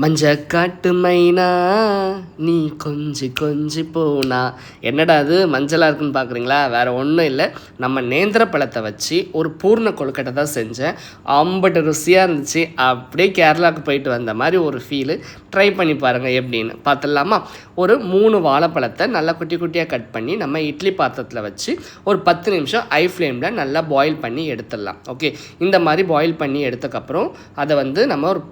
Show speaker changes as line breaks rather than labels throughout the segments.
மஞ்சக்காட்டு மைனா நீ கொஞ்சி கொஞ்சி போனா. என்னடா அது மஞ்சளாக இருக்குன்னு பார்க்குறீங்களா? வேறு ஒன்றும் இல்லை, நம்ம நேந்திர பழத்தை வச்சு ஒரு பூர்ண கொழுக்கட்டை தான் செஞ்சேன். அம்பட்டு ருசியாக இருந்துச்சு. அப்படியே கேரளாவுக்கு போயிட்டு வந்த மாதிரி ஒரு ஃபீலு. ட்ரை பண்ணி பாருங்கள் எப்படின்னு பார்த்துடலாமா? ஒரு 3 வாழைப்பழத்தை நல்லா குட்டி குட்டியாக கட் பண்ணி நம்ம இட்லி பாத்திரத்தில் வச்சு ஒரு 10 நிமிஷம் ஹை ஃப்ளேமில் நல்லா பாயில் பண்ணி எடுத்துடலாம். ஓகே, இந்த மாதிரி பாயில் பண்ணி எடுத்ததுக்கப்புறம் அதை நம்ம ஒரு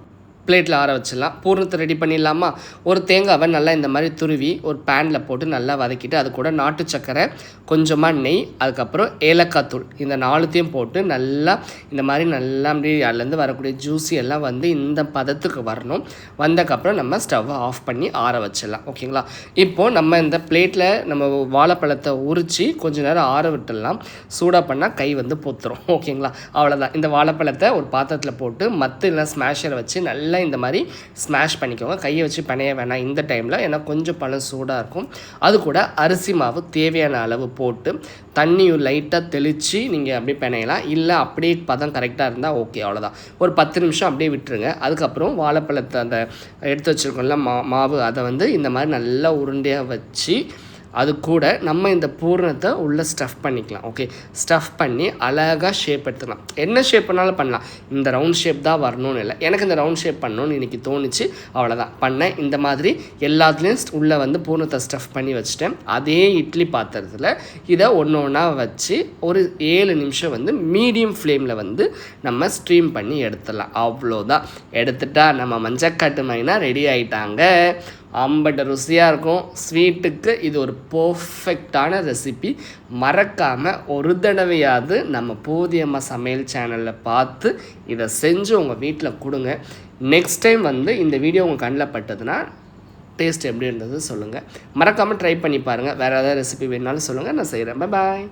பிளேட்டில் ஆற வச்சிடலாம். பூர்ணத்தை ரெடி பண்ணிடலாமா? ஒரு தேங்காவை நல்லா இந்த மாதிரி துருவி ஒரு பேனில் போட்டு நல்லா வதக்கிட்டு அது கூட நாட்டு சர்க்கரை, கொஞ்சமாக நெய், அதுக்கப்புறம் ஏலக்காய் தூள், இந்த 4த்தையும் போட்டு நல்லா இந்த மாதிரி நல்லா அப்படி அதுலேருந்து வரக்கூடிய ஜூஸி எல்லாம் இந்த பதத்துக்கு வரணும். வந்தக்கப்புறம் நம்ம ஸ்டவ்வை ஆஃப் பண்ணி ஆற வச்சிடலாம். ஓகேங்களா? இப்போது நம்ம இந்த பிளேட்டில் நம்ம வாழைப்பழத்தை உரித்து கொஞ்சம் நேரம் ஆற விட்டுடலாம். சூடாக பண்ணால் கை பொத்துரும். ஓகேங்களா? அவ்வளோதான். இந்த வாழைப்பழத்தை ஒரு பாத்திரத்தில் போட்டு மற்ற இல்லை ஸ்மாஷரை வச்சு நல்லா இந்த மாதிரி ஸ்மாஷ் பண்ணிக்கோங்க. கையை வச்சு பிணைய வேணாம் இந்த டைமில், ஏன்னா கொஞ்சம் பழம் சூடாக இருக்கும். அது கூட அரிசி மாவு தேவையான அளவு போட்டு தண்ணியும் லைட்டாக தெளித்து நீங்கள் அப்படியே பிணையலாம். இல்லை அப்படியே பதம் கரெக்டாக இருந்தால் ஓகே, அவ்வளோதான். ஒரு 10 நிமிஷம் அப்படியே விட்டுருங்க. அதுக்கப்புறம் வாழைப்பழத்தை அந்த எடுத்து வச்சுருக்கோம்ல மாவு, அதை இந்த மாதிரி நல்லா உருண்டையாக வச்சு அது கூட நம்ம இந்த பூரணத்தை உள்ளே ஸ்டஃப் பண்ணிக்கலாம். ஓகே, ஸ்டஃப் பண்ணி அழகாக ஷேப் எடுத்துக்கலாம். என்ன ஷேப் பண்ணாலும் பண்ணலாம், இந்த ரவுண்ட் ஷேப் தான் வரணும்னு இல்லை. எனக்கு இந்த ரவுண்ட் ஷேப் பண்ணணும்னு இன்றைக்கி தோணுச்சு, அவ்வளோதான் பண்ணேன். இந்த மாதிரி எல்லாத்துலேயும் உள்ளே பூரணத்தை ஸ்டஃப் பண்ணி வச்சுட்டேன். அதே இட்லி பாத்திரத்தில் இதை ஒன்று ஒன்றா வச்சு ஒரு 7 நிமிஷம் மீடியம் ஃப்ளேமில் நம்ம ஸ்ட்ரீம் பண்ணி எடுத்துடலாம். அவ்வளோதான். எடுத்துட்டா நம்ம மஞ்சக்காட்டு மைனா ரெடி ஆகிட்டாங்க. அம்பட்ட ருசியாக இருக்கும். ஸ்வீட்டுக்கு இது ஒரு பர்ஃபெக்டான ரெசிபி. மறக்காமல் ஒரு தடவையாவது நம்ம போதியம்மா சமையல் சேனலில் பார்த்து இதை செஞ்சு உங்கள் வீட்டில் கொடுங்க. நெக்ஸ்ட் டைம் இந்த வீடியோ உங்கள் கண்ணில் பட்டதுன்னா டேஸ்ட் எப்படி இருந்தது சொல்லுங்கள். மறக்காமல் ட்ரை பண்ணி பாருங்கள். வேறு ஏதாவது ரெசிபி வேணுனாலும் சொல்லுங்கள், நான் செய்கிறேன். பாய்.